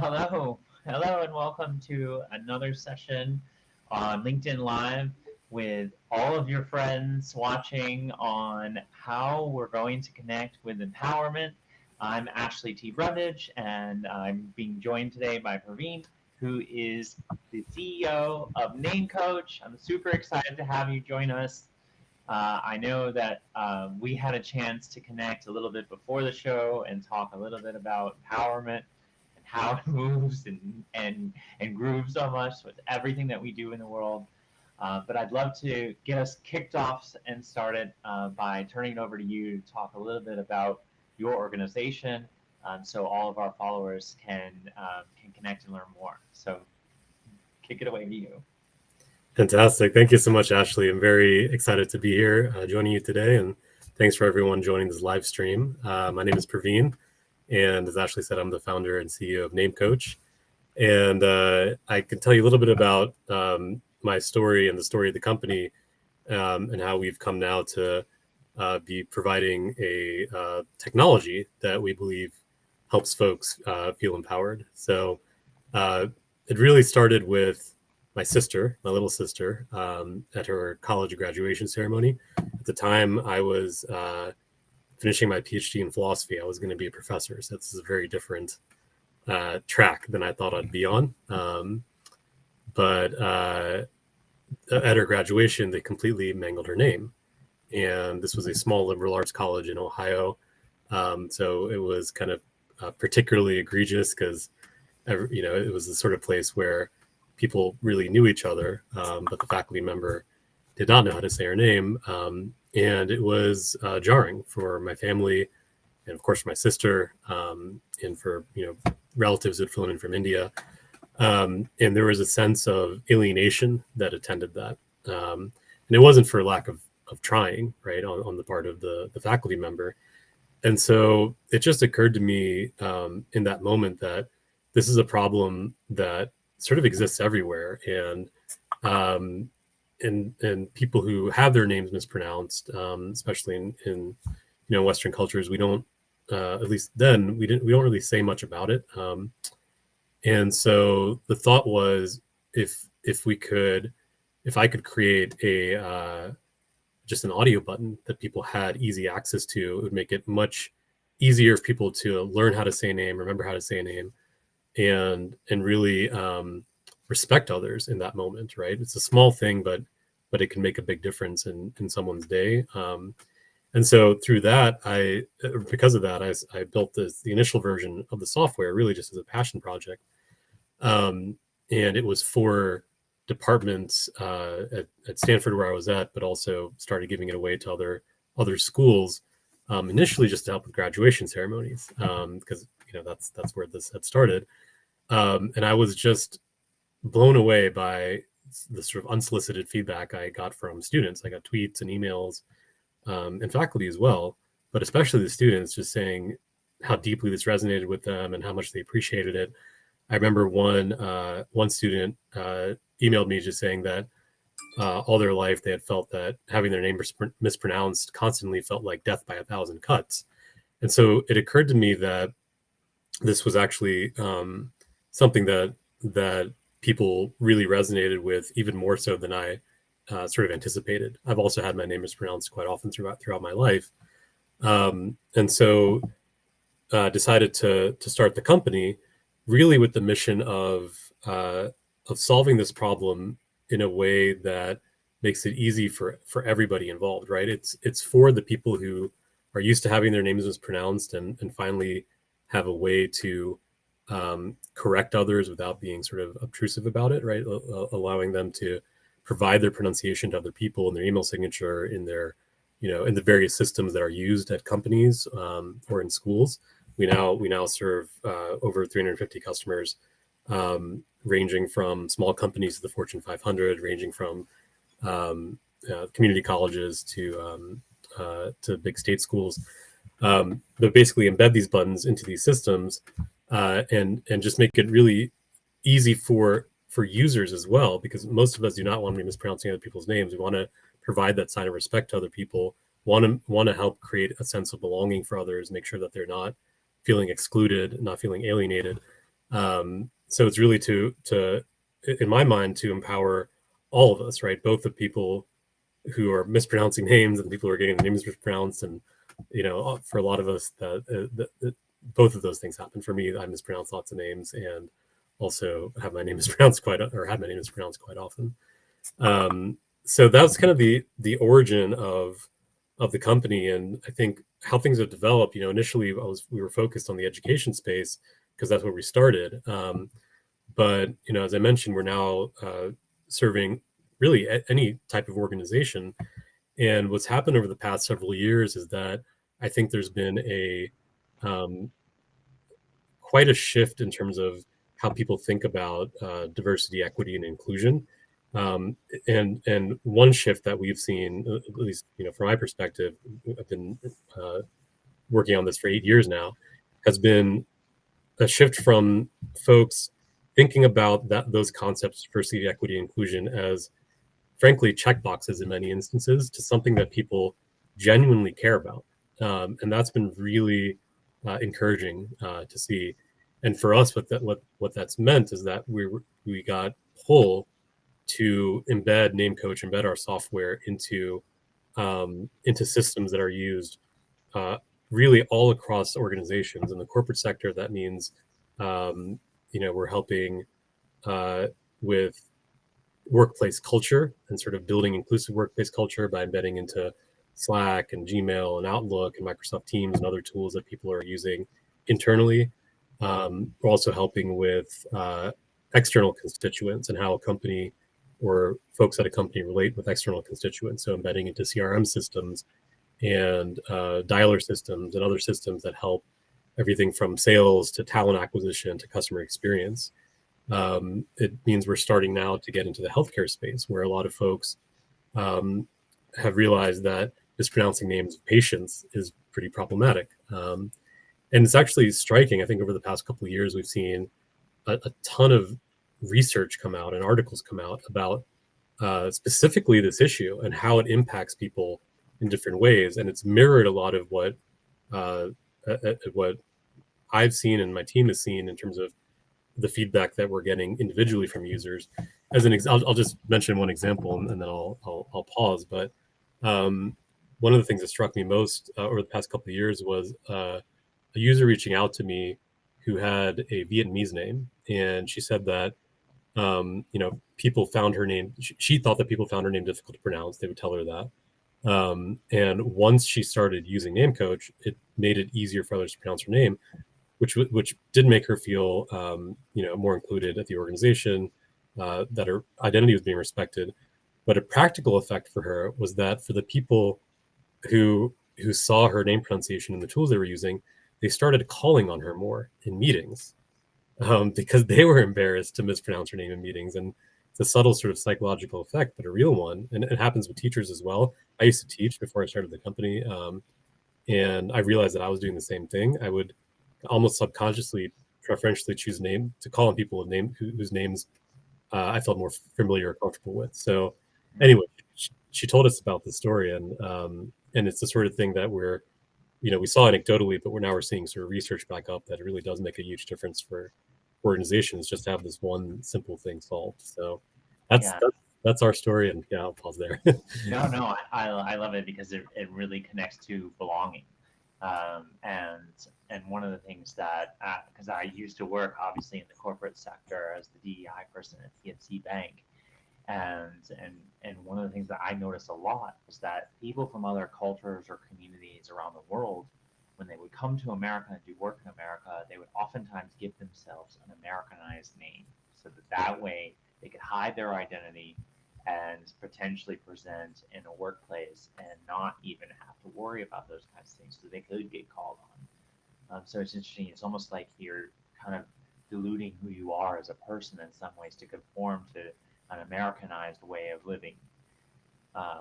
Hello. Hello, and welcome to another session on LinkedIn Live with all of your friends watching on how we're going to connect with empowerment. I'm Ashley Brundage, and I'm being joined today by Praveen, who is the CEO of Name Coach. I'm super excited to have you join us. I know that we had a chance to connect a little bit before the show and talk a little bit about empowerment and how it moves and grooves so much with everything that we do in the world. But I'd love to get us kicked off and started by turning it over to you to talk a little bit about your organization, so all of our followers can connect and learn more. So, kick it away to you. Fantastic. Thank you so much, Ashley. I'm very excited to be here joining you today. And thanks for everyone joining this live stream. My name is Praveen. And as Ashley said, I'm the founder and CEO of Name Coach. And I can tell you a little bit about my story and the story of the company and how we've come now to be providing a technology that we believe helps folks feel empowered. So it really started with my sister, my little sister, at her college graduation ceremony. At the time, I was finishing my PhD in philosophy. I was going to be a professor, so this is a very different track than I thought I'd be on. But at her graduation, they completely mangled her name. And this was a small liberal arts college in Ohio. So it was kind of particularly egregious because, it was the sort of place where people really knew each other, but the faculty member did not know how to say her name. And it was jarring for my family and, of course, for my sister and for, relatives who had flown in from India. And there was a sense of alienation that attended that. And it wasn't for lack of trying, right, on the part of the faculty member. And so it just occurred to me in that moment that this is a problem that sort of exists everywhere. And people who have their names mispronounced, especially in Western cultures, we don't, at least then, we don't really say much about it. And so the thought was, if I could create just an audio button that people had easy access to, it would make it much easier for people to learn how to say a name, remember how to say a name, and really respect others in that moment, right? It's a small thing, but it can make a big difference in someone's day. And so through that, because of that, I built the initial version of the software really just as a passion project. And it was for departments at Stanford where I was at, but also started giving it away to other schools, initially just to help with graduation ceremonies, because that's where this had started. And I was just blown away by the sort of unsolicited feedback I got from students. I got tweets and emails, and faculty as well, but especially the students just saying how deeply this resonated with them and how much they appreciated it. I remember one student emailed me just saying that all their life they had felt that having their name mispronounced constantly felt like death by 1,000 cuts. And so it occurred to me that this was actually something that people really resonated with, even more so than I sort of anticipated. I've also had my name mispronounced quite often throughout my life, and so decided to start the company really with the mission of solving this problem in a way that makes it easy for everybody involved. Right? It's for the people who are used to having their names mispronounced and finally have a way to correct others without being sort of obtrusive about it, right? Allowing them to provide their pronunciation to other people in their email signature, in their, in the various systems that are used at companies or in schools. We now serve over 350 customers, ranging from small companies to the Fortune 500, ranging from community colleges to big state schools. But basically embed these buttons into these systems and just make it really easy for users as well, because most of us do not want to be mispronouncing other people's names. We want to provide that sign of respect to other people, want to help create a sense of belonging for others, make sure that they're not feeling excluded, not feeling alienated. So it's really to, in my mind, to empower all of us, right? Both the people who are mispronouncing names and people who are getting the names mispronounced. And, for a lot of us that both of those things happen. For me, I mispronounce lots of names and also have my name mispronounced had my name mispronounced quite often. So that's kind of the origin of the company. And I think how things have developed, initially we were focused on the education space because that's where we started. But, as I mentioned, we're now serving really any type of organization. And what's happened over the past several years is that I think there's been quite a shift in terms of how people think about diversity, equity, and inclusion. And one shift that we've seen, at least from my perspective, I've been working on this for 8 years now, has been a shift from folks thinking about those concepts, diversity, equity, inclusion, as frankly checkboxes in many instances, to something that people genuinely care about. And that's been really encouraging to see. And for us, what that's meant is that we got pull to embed our software into systems that are used uh, really all across organizations. In the corporate sector, that means we're helping with workplace culture and sort of building inclusive workplace culture by embedding into Slack and Gmail and Outlook and Microsoft Teams and other tools that people are using internally. We're also helping with external constituents and how a company or folks at a company relate with external constituents. So embedding into CRM systems and dialer systems and other systems that help everything from sales to talent acquisition to customer experience. It means we're starting now to get into the healthcare space, where a lot of folks have realized that mispronouncing names of patients is pretty problematic. And it's actually striking. I think over the past couple of years, we've seen a ton of research come out and articles come out about specifically this issue and how it impacts people in different ways. And it's mirrored a lot of what I've seen and my team has seen in terms of the feedback that we're getting individually from users. I'll just mention one example and then I'll pause. But one of the things that struck me most over the past couple of years was a user reaching out to me who had a Vietnamese name, and she said that people found her name. She thought that people found her name difficult to pronounce. They would tell her that. And once she started using Name Coach, it made it easier for others to pronounce her name, which did make her feel more included at the organization, that her identity was being respected. But a practical effect for her was that for the people who saw her name pronunciation in the tools they were using, they started calling on her more in meetings because they were embarrassed to mispronounce her name in meetings. And it's a subtle sort of psychological effect, but a real one. And it happens with teachers as well. I used to teach before I started the company. And I realized that I was doing the same thing. I would almost subconsciously preferentially choose name to call on people with whose names I felt more familiar or comfortable with. So anyway, she told us about the story, and it's the sort of thing that we saw anecdotally, but we're seeing sort of research back up that it really does make a huge difference for organizations just to have this one simple thing solved. So that's our story, and I'll pause there. No, I love it because it really connects to belonging. And one of the things that, because I used to work obviously in the corporate sector as the DEI person at PNC Bank, and one of the things that I noticed a lot was that people from other cultures or communities around the world, when they would come to America and do work in America, they would oftentimes give themselves an Americanized name, so that way they could hide their identity and potentially present in a workplace and not even have to worry about those kinds of things, so they could get called on. So it's interesting. It's almost like you're kind of diluting who you are as a person in some ways to conform to an Americanized way of living,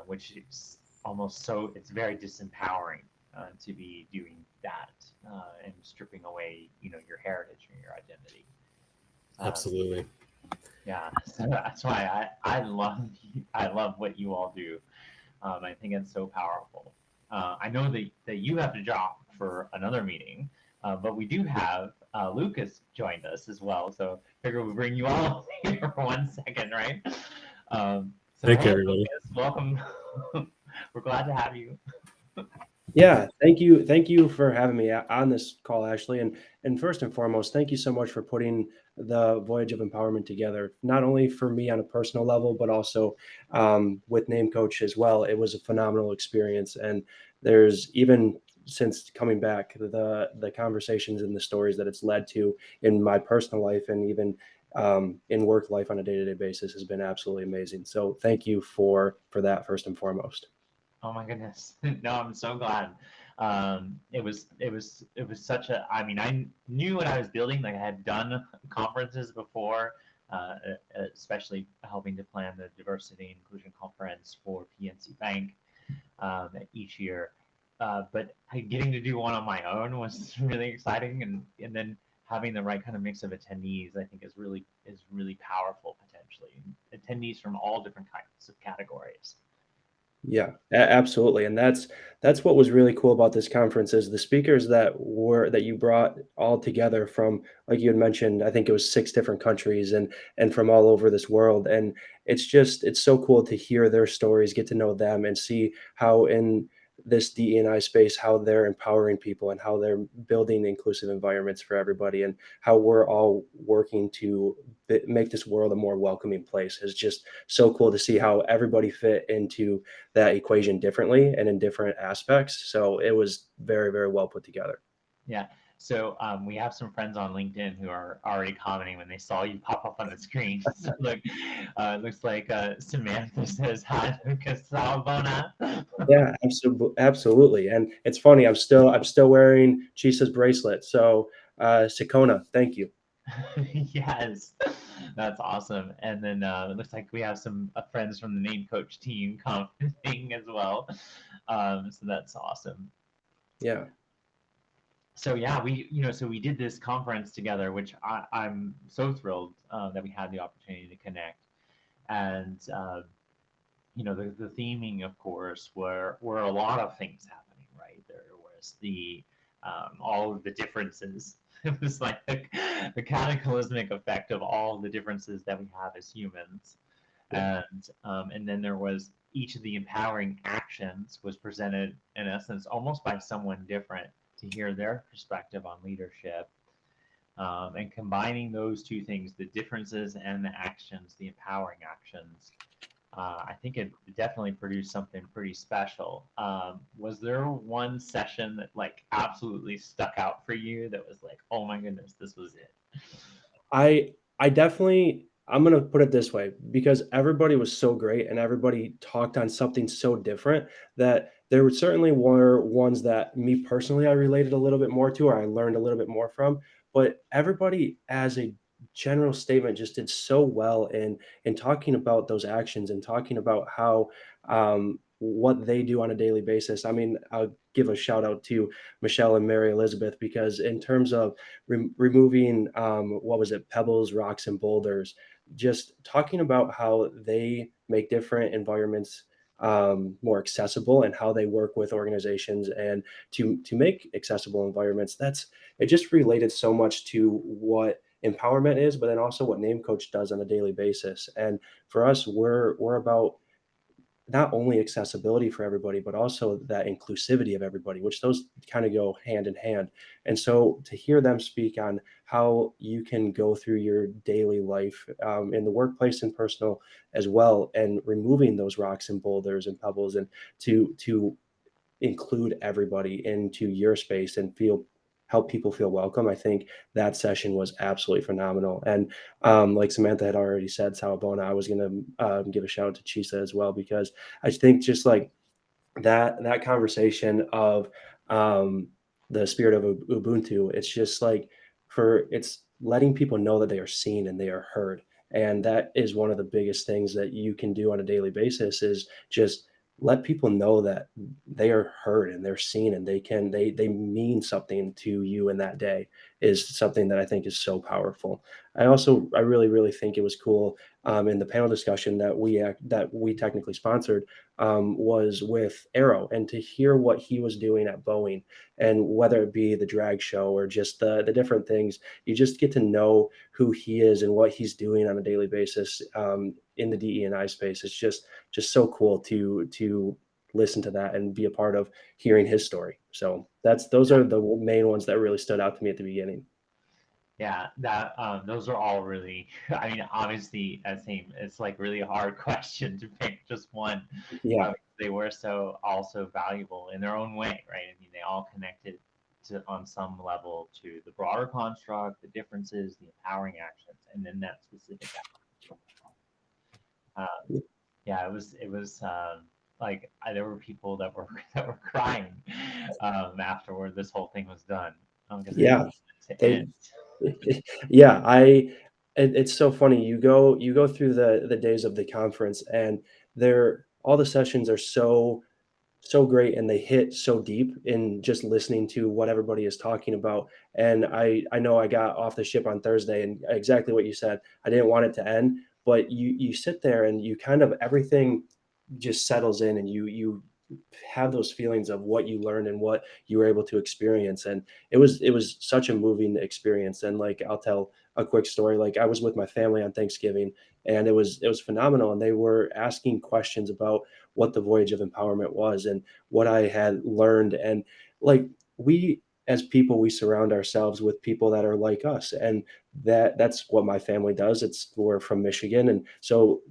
which is it's very disempowering to be doing that and stripping away, your heritage and your identity. Absolutely. Yeah, so that's why I love what you all do. I think it's so powerful. I know that you have to drop for another meeting, But we do have Lucas joined us as well. So figure we bring you all here for 1 second, right? So Thank you, hey, everybody. Lucas, welcome. We're glad to have you. Yeah, thank you for having me on this call, Ashley. And first and foremost, thank you so much for putting the Voyage of Empowerment together. Not only for me on a personal level, but also with Name Coach as well. It was a phenomenal experience, and there's even since coming back, the conversations and the stories that it's led to in my personal life and even in work life on a day-to-day basis has been absolutely amazing. So thank you for that first and foremost. Oh my goodness. No, I'm so glad. It was such a, I mean, I knew what I was building, like I had done conferences before, especially helping to plan the diversity and inclusion conference for PNC Bank each year. But getting to do one on my own was really exciting, and then having the right kind of mix of attendees, I think is really powerful potentially. Attendees from all different kinds of categories. Yeah, absolutely. And that's what was really cool about this conference is the speakers that you brought all together from, like you had mentioned, I think it was 6 different countries and from all over this world. And it's so cool to hear their stories, get to know them and see how in this DE&I space, how they're empowering people and how they're building inclusive environments for everybody and how we're all working to make this world a more welcoming place is just so cool to see how everybody fit into that equation differently and in different aspects. So it was very, very well put together. Yeah. So we have some friends on LinkedIn who are already commenting when they saw you pop up on the screen. So look, it looks like Samantha says hi, Lucas Salbona. Yeah, absolutely. And it's funny, I'm still wearing Chisa's bracelet. So Sikona, thank you. Yes, that's awesome. And then it looks like we have some friends from the name coach team commenting as well. So that's awesome. Yeah. So yeah, so we did this conference together, which I'm so thrilled that we had the opportunity to connect. And the theming, of course, were a lot of things happening, right? There was the all of the differences. It was like the cataclysmic effect of all the differences that we have as humans, Yeah. and then there was each of the empowering actions was presented in essence almost by someone different to hear their perspective on leadership, and combining those two things, the differences and the actions, the empowering actions, I think it definitely produced something pretty special. Was there one session that like absolutely stuck out for you that was like, oh my goodness, this was it? I definitely I'm gonna put it this way because everybody was so great and everybody talked on something so different that there certainly were ones that me personally I related a little bit more to or I learned a little bit more from, but everybody as a general statement just did so well in talking about those actions and talking about how what they do on a daily basis. I mean, I'll give a shout out to Michelle and Mary Elizabeth because in terms of removing what was it, pebbles, rocks, and boulders. Just talking about how they make different environments more accessible and how they work with organizations and to make accessible environments. That's it. Just related so much to what empowerment is, but then also what Name Coach does on a daily basis. And for us, we're about not only accessibility for everybody, but also that inclusivity of everybody, which those kind of go hand in hand. And so to hear them speak on how you can go through your daily life in the workplace and personal as well, and removing those rocks and boulders and pebbles, and to include everybody into your space and feel help people feel welcome. I think that session was absolutely phenomenal. And like Samantha had already said, Sawabona, I was going to give a shout out to Chisa as well, because I think just like that conversation of the spirit of Ubuntu, it's just like it's letting people know that they are seen and they are heard. And that is one of the biggest things that you can do on a daily basis is just let people know that they are heard and they're seen and they mean something to you in that day is something that I think is so powerful. I really think it was cool in the panel discussion that we technically sponsored was with Arrow, and to hear what he was doing at Boeing, and whether it be the drag show or just the different things, you just get to know who he is and what he's doing on a daily basis in the DE&I space. It's just so cool to listen to that and be a part of hearing his story. So those are the main ones that really stood out to me at the beginning. Yeah, that those are all really. I mean, obviously, as same, it's like really a hard question to pick just one. Yeah, They were so also valuable in their own way, right? I mean, they all connected to on some level to the broader construct, the differences, the empowering actions, and then that specific action. Yeah, it was like there were people that were that were crying afterward this whole thing was done because they didn't yeah, want it to they end. yeah, it's so funny. You go through the days of the conference, and they're all the sessions are so great, and they hit so deep in just listening to what everybody is talking about. And I know I got off the ship on Thursday, and exactly what you said, I didn't want it to end, but you sit there and you kind of everything just settles in, and you have those feelings of what you learned and what you were able to experience. And it was such a moving experience. And like, I'll tell a quick story. Like, I was with my family on Thanksgiving, and it was phenomenal, and they were asking questions about what the Voyage of Empowerment was and what I had learned. And like, we as people, we surround ourselves with people that are like us, and that's what my family does. We're from Michigan, and so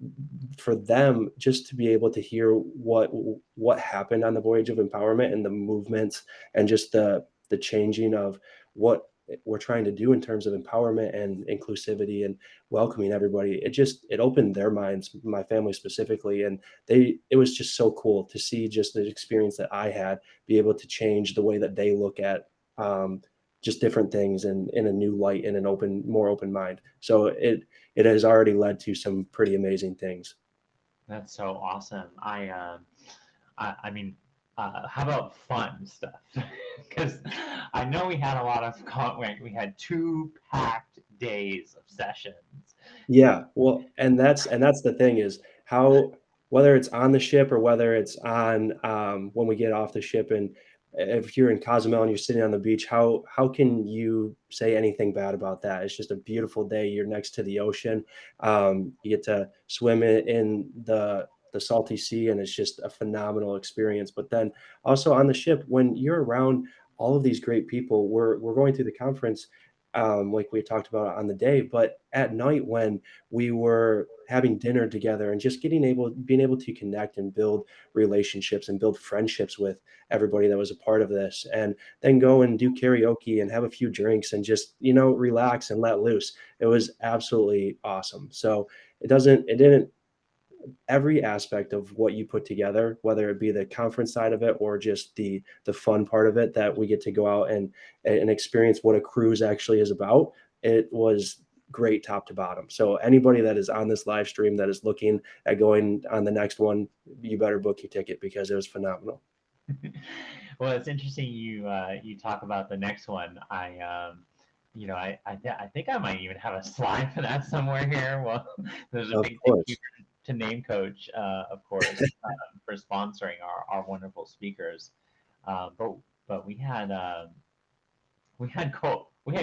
for them just to be able to hear what happened on the Voyage of Empowerment and the movements and just the changing of what we're trying to do in terms of empowerment and inclusivity and welcoming everybody, it opened their minds, my family specifically. And it was just so cool to see just the experience that I had be able to change the way that they look at um, just different things and in a new light and an more open mind. So it has already led to some pretty amazing things. That's so awesome. I mean, how about fun stuff? Because I know we had a lot of we had two packed days of sessions. Yeah, well, and that's the thing is how, whether it's on the ship or whether it's on when we get off the ship, and if you're in Cozumel and you're sitting on the beach, how can you say anything bad about that? It's just a beautiful day. You're next to the ocean. You get to swim in the salty sea, and it's just a phenomenal experience. But then also on the ship, when you're around all of these great people, we're going through the conference like we talked about on the day, but at night when we were having dinner together and just being able to connect and build relationships and build friendships with everybody that was a part of this, and then go and do karaoke and have a few drinks and just, relax and let loose. It was absolutely awesome. So it didn't every aspect of what you put together, whether it be the conference side of it or just the fun part of it, that we get to go out and experience what a cruise actually is about. It was great top to bottom. So anybody that is on this live stream that is looking at going on the next one, you better book your ticket because it was phenomenal. Well, it's interesting you talk about the next one. I think I might even have a slide for that somewhere here. Well, there's a Of big thank you course. to Name Coach, of course, for sponsoring our wonderful speakers. But we had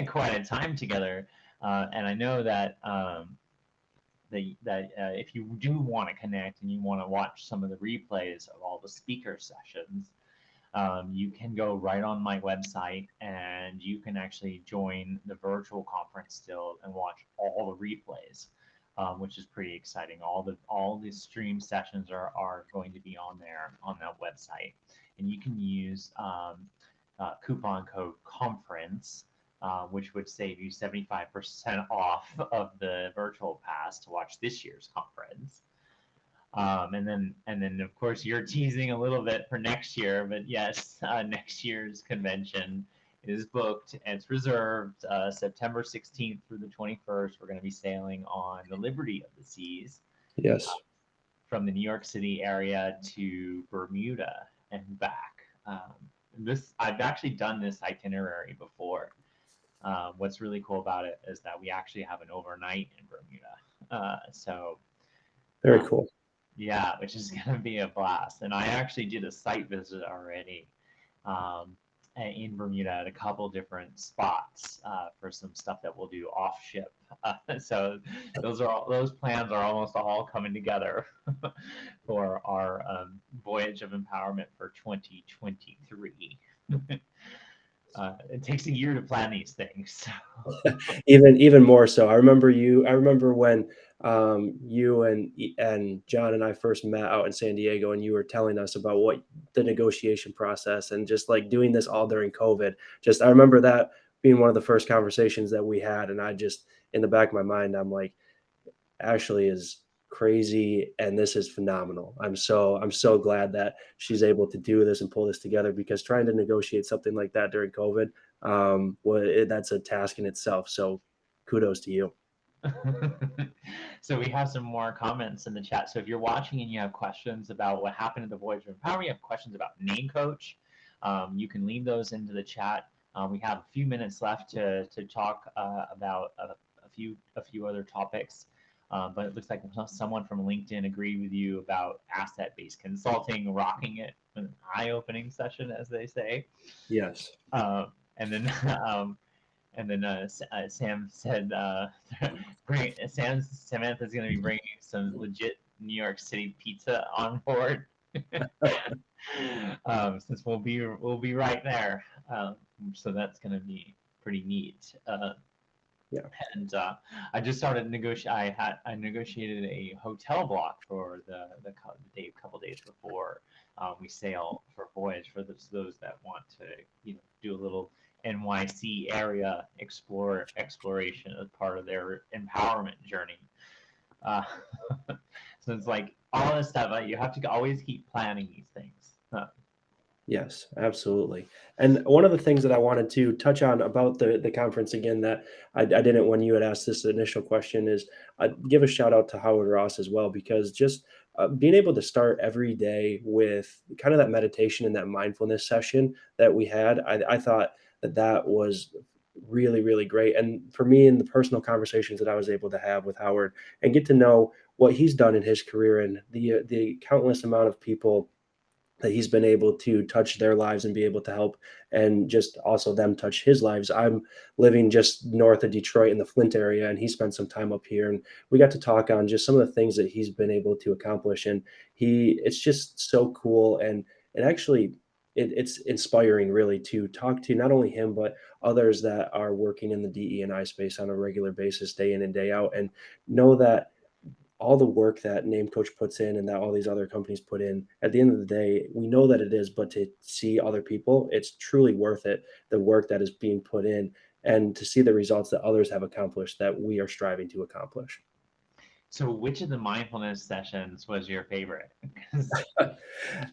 quite a time together, and I know that if you do want to connect and you want to watch some of the replays of all the speaker sessions, you can go right on my website and you can actually join the virtual conference still and watch all the replays, which is pretty exciting. All the stream sessions are going to be on there on that website, and you can use coupon code conference. Which would save you 75% off of the virtual pass to watch this year's conference. And then of course you're teasing a little bit for next year, but yes, next year's convention is booked. It's reserved September 16th through the 21st. We're going to be sailing on the Liberty of the Seas Yes. from the New York City area to Bermuda and back. I've actually done this itinerary before. What's really cool about it is that we actually have an overnight in Bermuda. Very Uh, cool. yeah, which is going to be a blast. And I actually did a site visit already um, in Bermuda at a couple different spots for some stuff that we'll do off ship. So those plans are almost all coming together for our voyage of empowerment for 2023. It takes a year to plan these things. Even more so. I remember when you and John and I first met out in San Diego, and you were telling us about what the negotiation process and just like doing this all during COVID. Just I remember that being one of the first conversations that we had, and I just in the back of my mind, I'm like, Ashley is crazy and this is phenomenal. I'm so glad that she's able to do this and pull this together, because trying to negotiate something like that during COVID, that's a task in itself. So kudos to you. So we have some more comments in the chat. So if you're watching and you have questions about what happened at the Voyage of Empower, you have questions about Name Coach, you can leave those into the chat. We have a few minutes left to talk about a few other topics. But it looks like someone from LinkedIn agreed with you about asset-based consulting, rocking it, an eye-opening session, as they say. Yes. And then Sam said, Samantha's going to be bringing some legit New York City pizza on board, since we'll be right there. So that's going to be pretty neat. Yeah. And I just started I negotiated a hotel block for the couple days before we sail for Voyage, for those that want to do a little NYC area exploration as part of their empowerment journey. Uh, so it's like all this stuff. You have to always keep planning these things. Yes, absolutely. And one of the things that I wanted to touch on about the conference again that I didn't when you had asked this initial question is give a shout out to Howard Ross as well, because just being able to start every day with kind of that meditation and that mindfulness session that we had, I thought that was really, really great. And for me, in the personal conversations that I was able to have with Howard and get to know what he's done in his career and the countless amount of people that he's been able to touch their lives and be able to help, and just also them touch his lives. I'm living just north of Detroit in the Flint area, and he spent some time up here, and we got to talk on just some of the things that he's been able to accomplish. And it's just so cool. And it actually, it's inspiring really to talk to not only him, but others that are working in the DE&I space on a regular basis, day in and day out, and know that all the work that Name Coach puts in and that all these other companies put in, at the end of the day, we know that it is, but to see other people, it's truly worth it. The work that is being put in and to see the results that others have accomplished that we are striving to accomplish. So which of the mindfulness sessions was your favorite?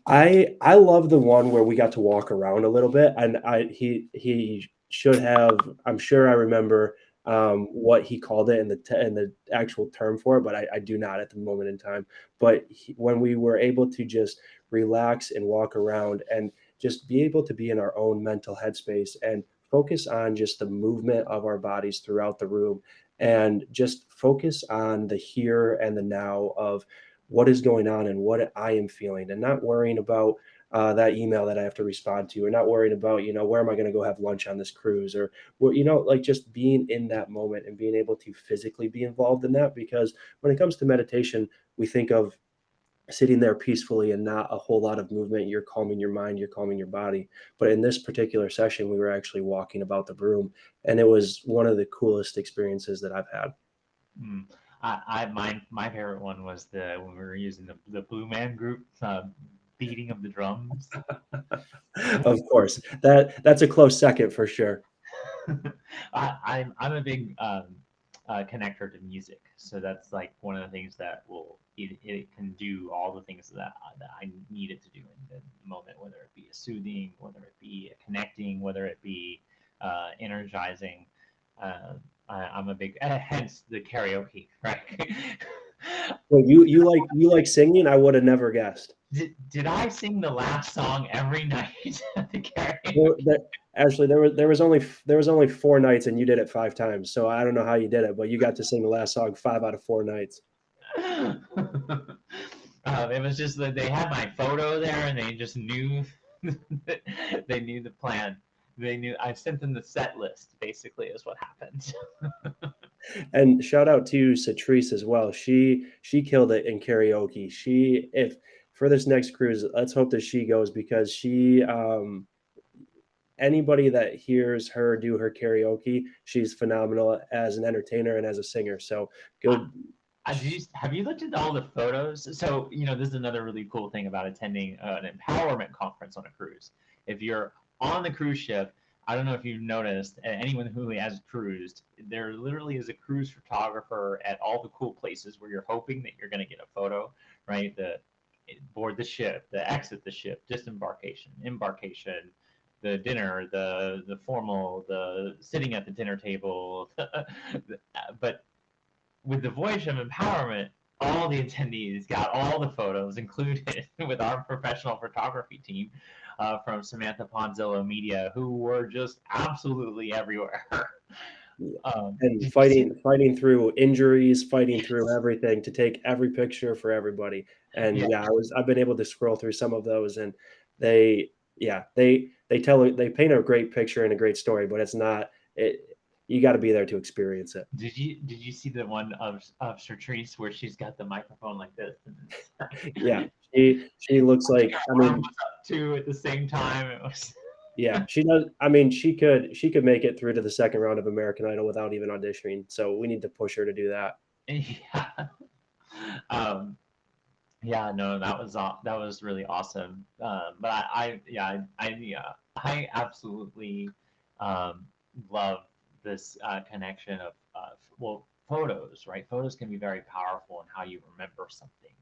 I love the one where we got to walk around a little bit, and he should have. I'm sure I remember what he called it and the actual term for it, but I do not at the moment in time. But when we were able to just relax and walk around and just be able to be in our own mental headspace and focus on just the movement of our bodies throughout the room, and just focus on the here and the now of what is going on and what I am feeling, and not worrying about that email that I have to respond to, or not worrying about, where am I going to go have lunch on this cruise, or, like just being in that moment and being able to physically be involved in that. Because when it comes to meditation, we think of sitting there peacefully and not a whole lot of movement. You're calming your mind, you're calming your body. But in this particular session, we were actually walking about the room, and it was one of the coolest experiences that I've had. Mm. My favorite one was when we were using the Blue Man Group beating of the drums. Of course, that's a close second for sure. I'm a big connector to music, so that's like one of the things that it can do all the things that I need it to do in the moment, whether it be a soothing, whether it be a connecting, whether it be energizing. I'm a big hence the karaoke, right? Well, you like singing? I would have never guessed. Did I sing the last song every night at the karaoke? Well, actually, there was only 4 nights, and you did it 5 times. So I don't know how you did it, but you got to sing the last song 5 out of 4 nights. It was just that they had my photo there, and they just knew they knew the plan. They knew I sent them the set list. Basically, is what happened. And shout out to Satrice as well. She killed it in karaoke. She if for this next cruise, let's hope that she goes because she anybody that hears her do her karaoke, she's phenomenal as an entertainer and as a singer. So go. Have you looked at all the photos? So, this is another really cool thing about attending an empowerment conference on a cruise. If you're on the cruise ship, I don't know if you've noticed, anyone who has cruised, there literally is a cruise photographer at all the cool places where you're hoping that you're going to get a photo, right? The board the ship, the exit the ship, disembarkation, embarkation, the dinner, the formal, the sitting at the dinner table, but with the Voyage of Empowerment, all the attendees got all the photos included with our professional photography team from Samantha Ponzillo Media, who were just absolutely everywhere. And Did you see? fighting through injuries, fighting through everything to take every picture for everybody. And Yeah. yeah, I've been able to scroll through some of those, and they they paint a great picture and a great story, but it's not it. You got to be there to experience it. Did you see the one of Chartrice where she's got the microphone like this? Yeah, she looks like, I Arm mean, was up too at the same time. It was. yeah, she does. I mean, she could make it through to the second round of American Idol without even auditioning. So we need to push her to do that. Yeah. Um, Yeah, no, that was really awesome. But I absolutely um, love this connection of well, photos, right? Photos can be very powerful in how you remember something,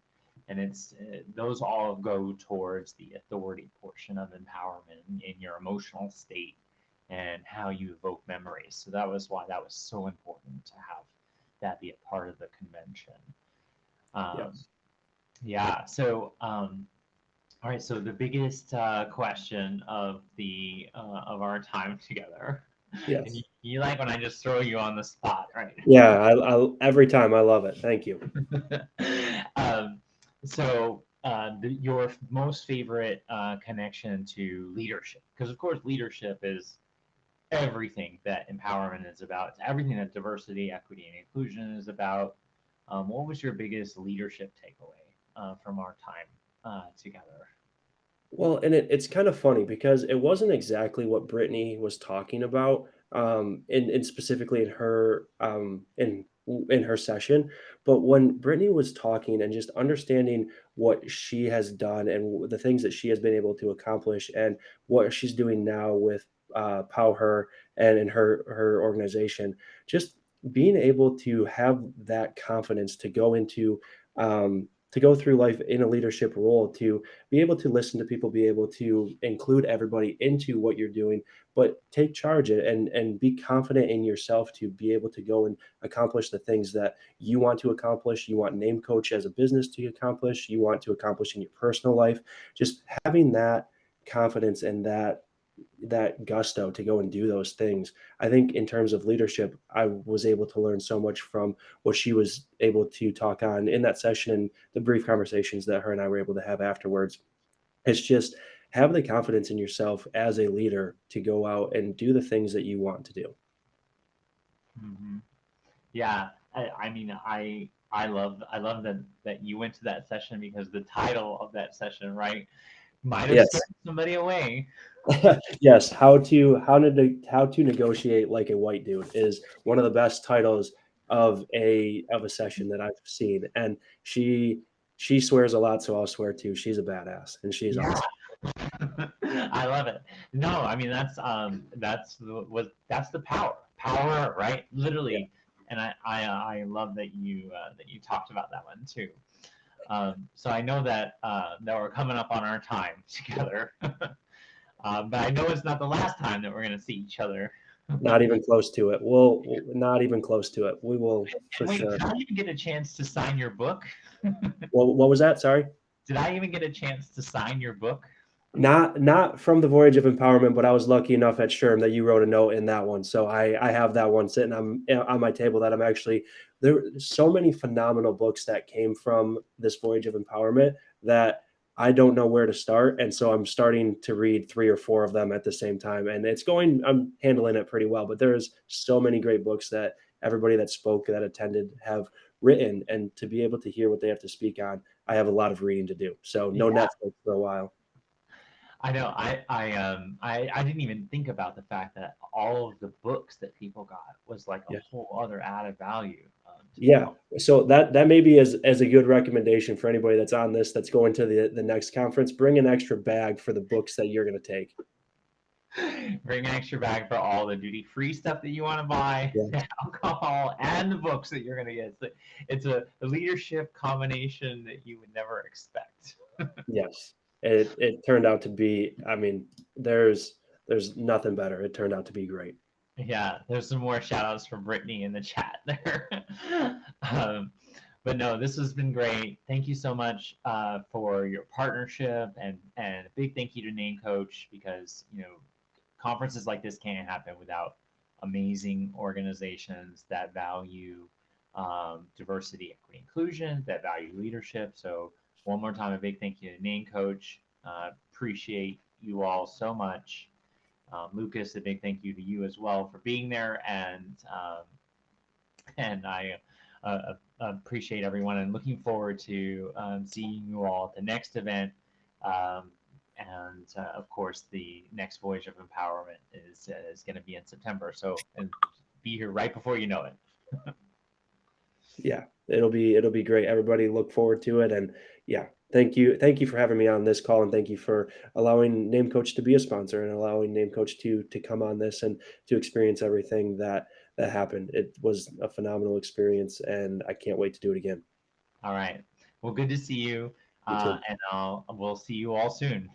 and it's those all go towards the authority portion of empowerment in your emotional state and how you evoke memories. So that was why that was so important to have that be a part of the convention. Um, Yes. yeah. So, all right. So the biggest question of our time together, and Yes. you like when I just throw you on the spot, right? Yeah. Every time I love it. Thank you. um, so, your most favorite connection to leadership, because of course leadership is everything that empowerment is about. It's everything that diversity, equity, and inclusion is about. What was your biggest leadership takeaway from our time together? Well, and it's kind of funny because it wasn't exactly what Brittany was talking about, in specifically in her session. But when Brittany was talking and just understanding what she has done and the things that she has been able to accomplish and what she's doing now with Pow Her and in her organization, just being able to have that confidence to go through life in a leadership role, to be able to listen to people, be able to include everybody into what you're doing, but take charge and be confident in yourself to be able to go and accomplish the things that you want to accomplish. You want Name Coach as a business to accomplish, you want to accomplish in your personal life. Just having that confidence and that gusto to go and do those things. I think in terms of leadership, I was able to learn so much from what she was able to talk on in that session and the brief conversations that her and I were able to have afterwards. It's just have the confidence in yourself as a leader to go out and do the things that you want to do. Hmm. Yeah, I mean, I love that you went to that session because the title of that session, right, might have Yes. scared somebody away. Yes, how to negotiate like a white dude is one of the best titles of a session that I've seen. And she swears a lot, so I'll swear too. She's a badass and she's Yeah. awesome. I love it. No, I mean that's the power, right? Yeah. Literally, and I love that you talked about that one too. So I know that we're coming up on our time together, but I know it's not the last time that we're gonna see each other. Not even close to it. We'll not even close to it. We will for And wait, sure. did I even get a chance to sign your book? Well, what was that? Sorry. Did I even get a chance to sign your book? Not from the Voyage of Empowerment, but I was lucky enough at SHRM that you wrote a note in that one. So I have that one sitting on my table that I'm actually there were so many phenomenal books that came from this Voyage of Empowerment that I don't know where to start. And so I'm starting to read 3 or 4 of them at the same time. And I'm handling it pretty well. But there's so many great books that everybody that spoke, that attended, have written. And to be able to hear what they have to speak on, I have a lot of reading to do. So no Yeah. Netflix for a while. I know. I didn't even think about the fact that all of the books that people got was like a Yeah. whole other added value to the Yeah. conference. So that may be as a good recommendation for anybody that's on this, that's going to the next conference. Bring an extra bag for the books that you're going to take. Bring an extra bag for all the duty-free stuff that you want to buy, Yeah. the alcohol, and the books that you're going to get. It's a leadership combination that you would never expect. Yes. It turned out to be. I mean, there's nothing better. It turned out to be great. Yeah, there's some more shout outs from Brittany in the chat there. um, but no, this has been great. Thank you so much for your partnership, and a big thank you to Name Coach, because conferences like this can't happen without amazing organizations that value diversity, equity, inclusion, that value leadership. So one more time, a big thank you to Name Coach. Appreciate you all so much. Lucas, a big thank you to you as well for being there, and I appreciate everyone, and looking forward to seeing you all at the next event. And of course, the next Voyage of Empowerment is going to be in September. So, and be here right before you know it. Yeah, it'll be great. Everybody look forward to it. And yeah, thank you for having me on this call, and thank you for allowing Name Coach to be a sponsor and allowing Name Coach to come on this and to experience everything that happened. It was a phenomenal experience, and I can't wait to do it again. All right. Well, good to see you. You too. And we'll see you all soon.